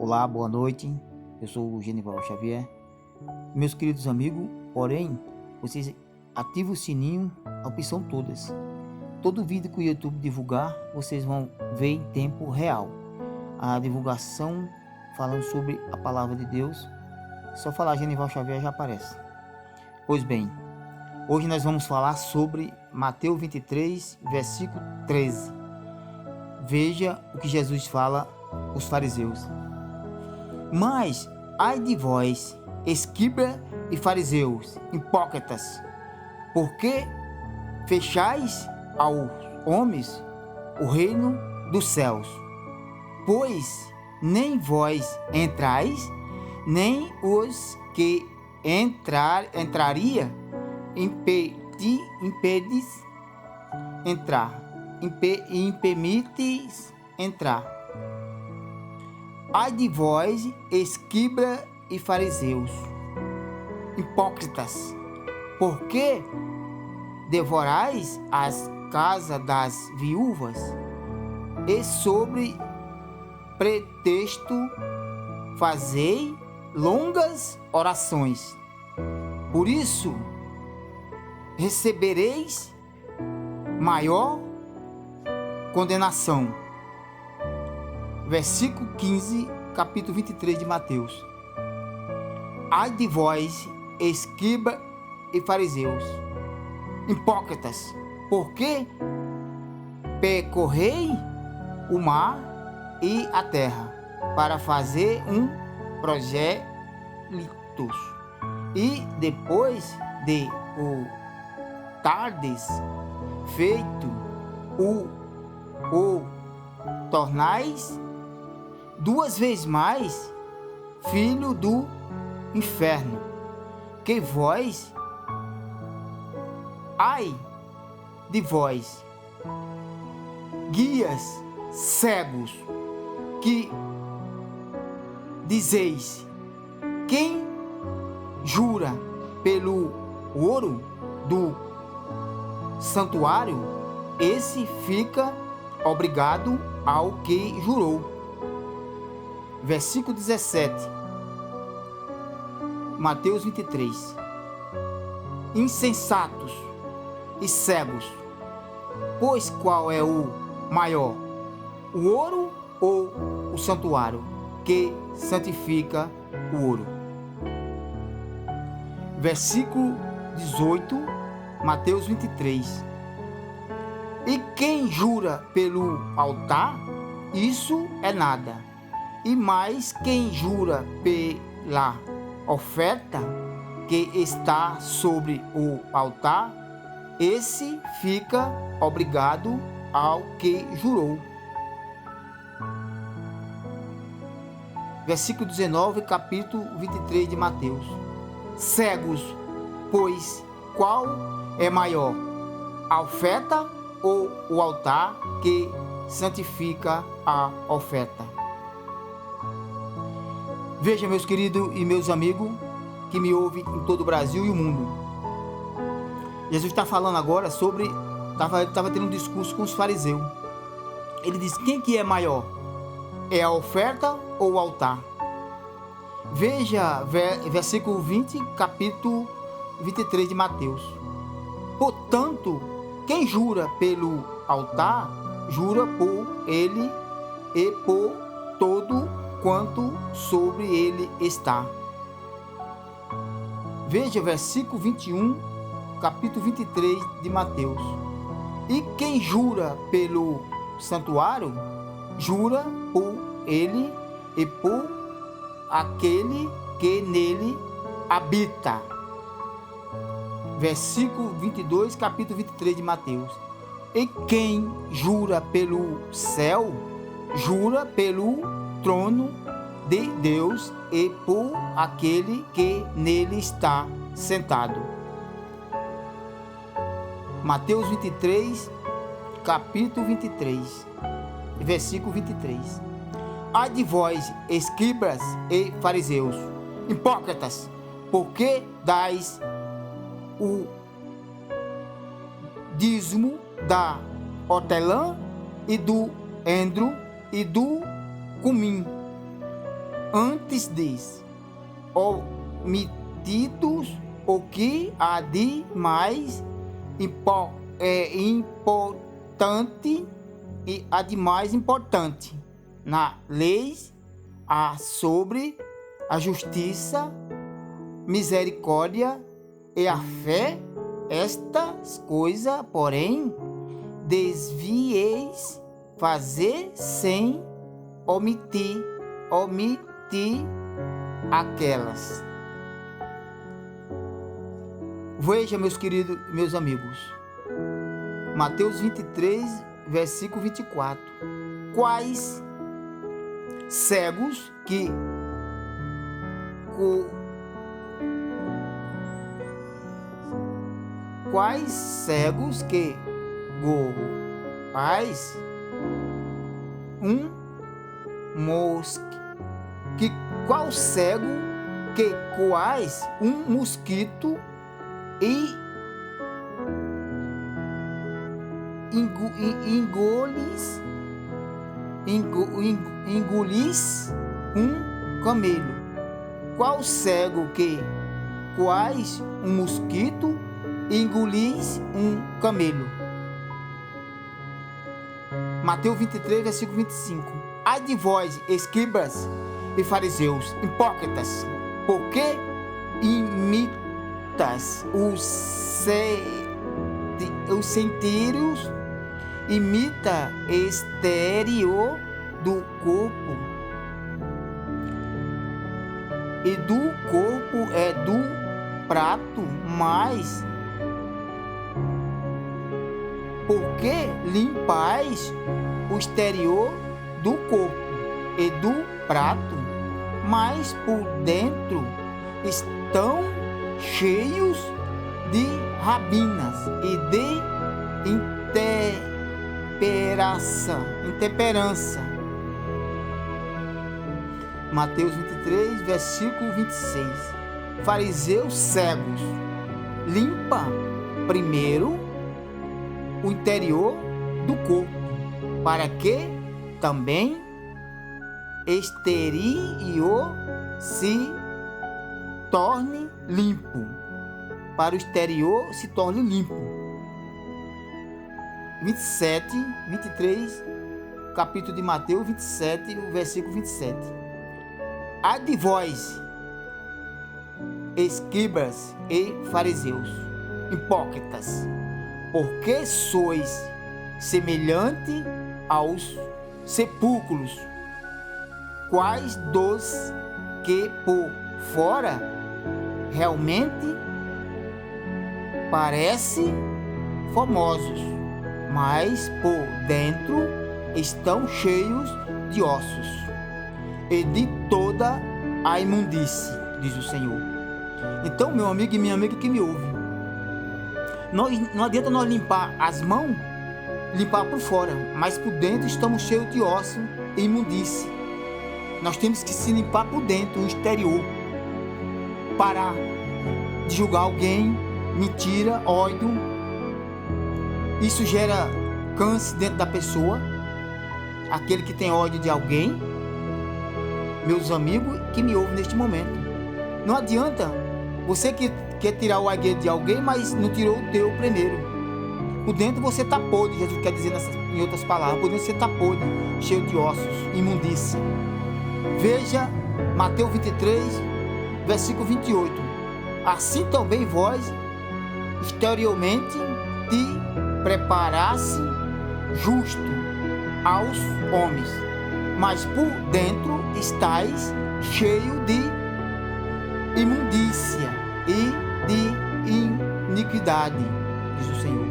Olá, boa noite. Eu sou o Genival Xavier. Meus queridos amigos, porém, vocês ativam o sininho, a opção todas. Todo vídeo que o YouTube divulgar, vocês vão ver em tempo real. A divulgação falando sobre a palavra de Deus, só falar Genival Xavier já aparece. Pois bem, hoje nós vamos falar sobre Mateus 23, versículo 13. Veja o que Jesus fala aos fariseus. Mas, ai de vós, escribas e fariseus, hipócritas, porque fechais aos homens o reino dos céus? Pois nem vós entrais, nem os que entraria impedes entrar, impemites entrar. Ai de vós, escribas e fariseus, hipócritas, porque devorais as casas das viúvas, e sobre pretexto fazei longas orações. Por isso recebereis maior condenação. Versículo 15, capítulo 23 de Mateus. Ai de vós, escribas e fariseus, hipócritas, porque percorrei o mar e a terra para fazer um projeto, e depois de o tardes feito, o tornais duas vezes mais filho do inferno que vós. Ai de vós, guias cegos, que dizeis: quem jura pelo ouro do santuário, esse fica obrigado ao que jurou. Versículo 17, Mateus 23. Insensatos e cegos, pois qual é o maior, o ouro ou o santuário que santifica o ouro? Versículo 18, Mateus 23. E quem jura pelo altar, isso é nada. E mais quem jura pela oferta que está sobre o altar, esse fica obrigado ao que jurou. Versículo 19, capítulo 23 de Mateus. Cegos, pois qual é maior, a oferta ou o altar que santifica a oferta? Veja, meus queridos e meus amigos que me ouvem em todo o Brasil e o mundo. Jesus está falando agora sobre, estava tendo um discurso com os fariseus. Ele diz: quem que é maior? É a oferta ou o altar? Veja, versículo 20, capítulo 23 de Mateus. Portanto, quem jura pelo altar, jura por ele e por todo quanto sobre ele está. Veja, versículo 21, capítulo 23 de Mateus. E quem jura pelo santuário, jura por ele e por aquele que nele habita. Versículo 22, capítulo 23 de Mateus. E quem jura pelo céu, jura pelo trono de Deus e por aquele que nele está sentado. Mateus 23, capítulo 23, versículo 23. Ai de vós, escribas e fariseus, hipócritas, porque dais o dízimo da hortelã e do endro e do cumim, antes disso, omitidos o que há de mais importante e há de mais importante na lei há sobre a justiça, misericórdia e a fé. Estas coisas, porém, desvieis fazer sem omitir aquelas. Veja, meus queridos, meus amigos, Mateus 23, versículo 24. Quais cegos que qual cego que quais um mosquito e engolis um camelo. Qual cego que quais um mosquito engolis um camelo. Mateus 23, versículo 25. Ai de vós, escribas e fariseus, hipócritas, porque imitas os sentiros, imita exterior do corpo, e do corpo é do prato, mas porque limpais o exterior do corpo e do prato, mas por dentro estão cheios de rabinas e de intemperança. Mateus 23, versículo 26. Fariseus cegos, limpa primeiro o interior do corpo, para que também exterior se torne limpo. Para o exterior se torne limpo. 23, capítulo de Mateus 27, versículo 27. Ai de vós, escribas e fariseus, hipócritas, porque sois semelhante aos sepulcros, quais dos que por fora realmente parecem formosos, mas por dentro estão cheios de ossos e de toda a imundície, diz o Senhor. Então, meu amigo e minha amiga que me ouve, não adianta nós limpar as mãos, limpar por fora, mas por dentro estamos cheios de ossos e imundície. Nós temos que se limpar por dentro, o exterior, parar de julgar alguém, mentira, ódio. Isso gera câncer dentro da pessoa. Aquele que tem ódio de alguém, meus amigos que me ouvem neste momento, não adianta você que quer tirar o agueiro de alguém, mas não tirou o teu primeiro. Por dentro você está podre, Jesus quer dizer em outras palavras, por dentro você está podre, cheio de ossos, imundícia. Veja Mateus 23, versículo 28. Assim também vós exteriormente te preparasse justo aos homens, mas por dentro estais cheio de imundícia e de iniquidade, diz o Senhor.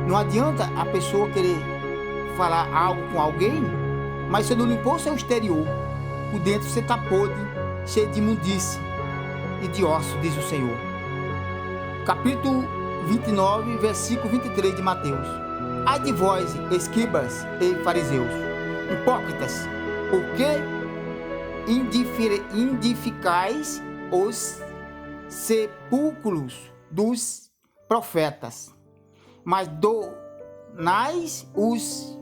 Não adianta a pessoa querer falar algo com alguém, mas você não limpou seu exterior. Por dentro você está podre, cheio de imundícia e de ossos, diz o Senhor. Capítulo 29, versículo 23 de Mateus. Ai de vós, escribas e fariseus, hipócritas, porque edificais os sepulcros dos profetas, mas donais os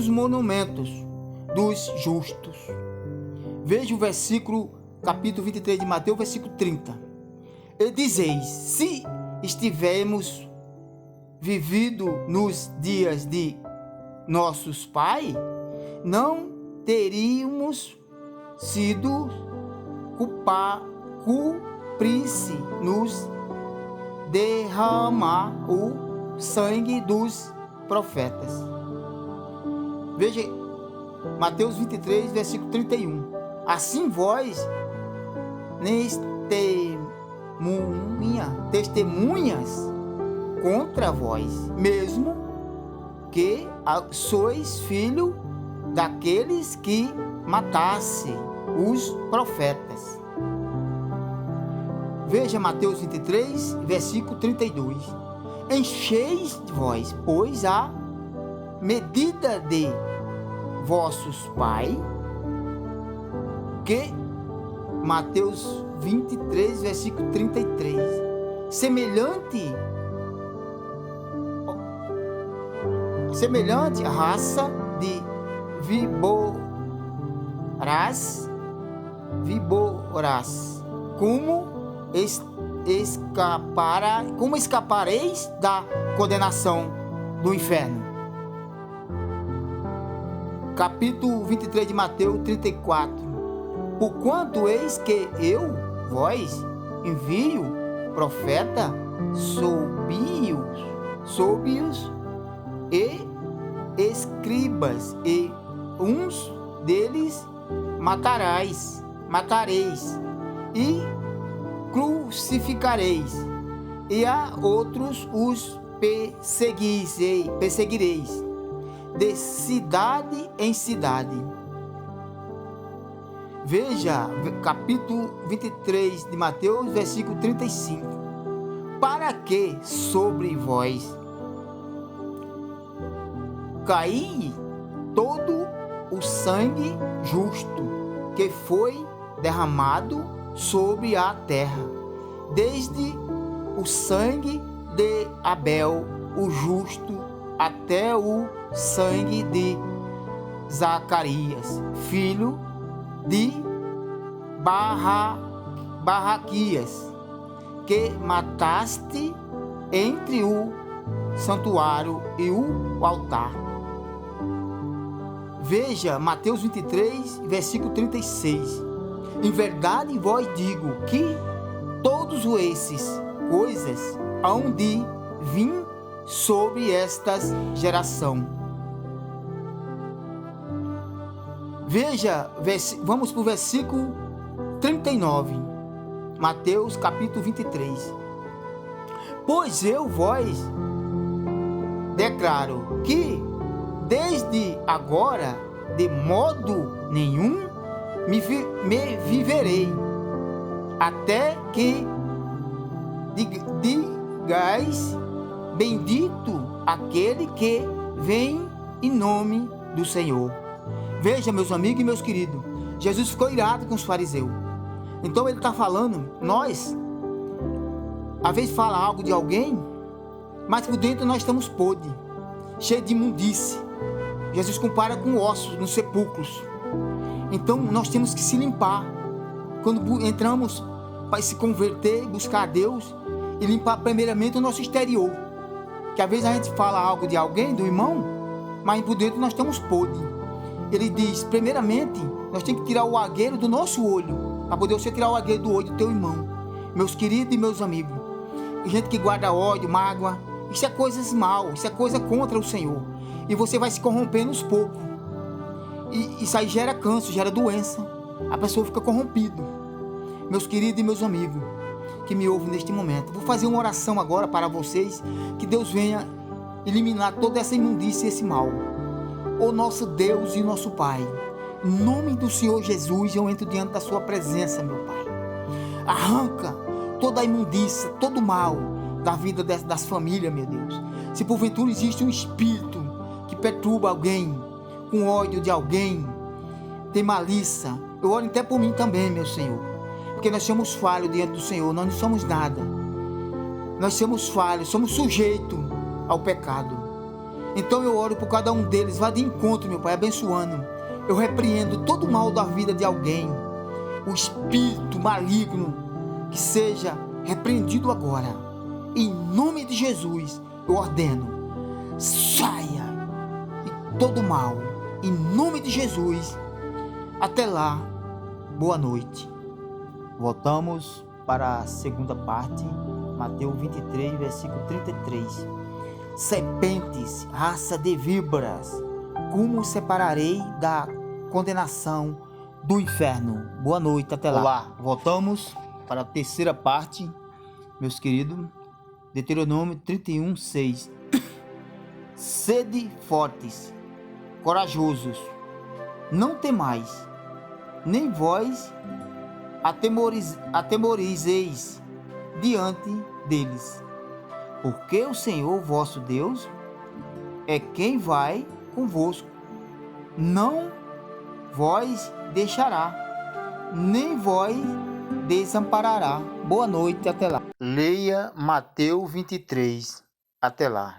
monumentos dos justos. Veja o versículo, capítulo 23 de Mateus, versículo 30. E dizeis, se estivermos vivido nos dias de nossos pais, não teríamos sido cúmplice nos derramar o sangue dos profetas. Veja Mateus 23, versículo 31. Assim vós testemunhas contra vós mesmo, que sois filho daqueles que matasse os profetas. Veja Mateus 23, versículo 32. Encheis vós, pois, a medida de vossos pais, que Mateus 23, versículo 33. Semelhante raça de víboras, como escapareis da condenação do inferno. Capítulo 23 de Mateus 34. Porquanto eis que eu vós envio profeta sob-os e escribas, e uns deles matareis e crucificareis, e a outros os perseguireis, de cidade em cidade. Veja capítulo 23 de Mateus, versículo 35. Para que sobre vós cair todo o sangue justo que foi derramado sobre a terra, desde o sangue de Abel, o justo, até o sangue de Zacarias, filho de Barraquias, que mataste entre o santuário e o altar. Veja Mateus 23, versículo 36. Em verdade vos digo que todos esses coisas hão de vir sobre esta geração. Veja, vamos para o versículo 39, Mateus capítulo 23. Pois eu vos declaro que desde agora, de modo nenhum, me viverei, até que digais, bendito aquele que vem em nome do Senhor. Veja, meus amigos e meus queridos, Jesus ficou irado com os fariseus. Então ele está falando, nós, às vezes fala algo de alguém, mas por dentro nós estamos podres, cheios de imundície. Jesus compara com ossos nos sepulcros. Então nós temos que se limpar. Quando entramos para se converter, buscar a Deus e limpar primeiramente o nosso exterior. Que às vezes a gente fala algo de alguém, do irmão, mas por dentro nós estamos podres. Ele diz, primeiramente, nós temos que tirar o agueiro do nosso olho, para poder você tirar o agueiro do olho do teu irmão. Meus queridos e meus amigos, gente que guarda ódio, mágoa, isso é coisas mal, isso é coisa contra o Senhor. E você vai se corrompendo aos poucos. E isso aí gera câncer, gera doença. A pessoa fica corrompida. Meus queridos e meus amigos que me ouvem neste momento, vou fazer uma oração agora para vocês, que Deus venha eliminar toda essa imundícia e esse mal. Ó nosso Deus e nosso Pai, em nome do Senhor Jesus, eu entro diante da sua presença, meu Pai. Arranca toda a imundícia, todo o mal da vida das famílias, meu Deus. Se porventura existe um espírito que perturba alguém, com ódio de alguém, tem malícia, eu oro até por mim também, meu Senhor, porque nós somos falhos diante do Senhor, nós não somos nada, nós somos falhos, somos sujeitos ao pecado. Então eu oro por cada um deles, vá de encontro, meu Pai, abençoando, Eu repreendo todo o mal da vida de alguém, o espírito maligno, que seja repreendido agora. Em nome de Jesus, eu ordeno, saia de todo mal. Em nome de Jesus. Até lá, boa noite. Voltamos para a segunda parte, Mateus 23, versículo 33. Serpentes, raça de víboras, como separarei da condenação do inferno? Boa noite, até lá. Olá, voltamos para a terceira parte, meus queridos. Deuteronômio 31, 6. Sede fortes, corajosos, não temais, nem vós atemorizeis diante deles, porque o Senhor vosso Deus é quem vai convosco, não vós deixará, nem vós desamparará. Boa noite, até lá. Leia Mateus 23, até lá.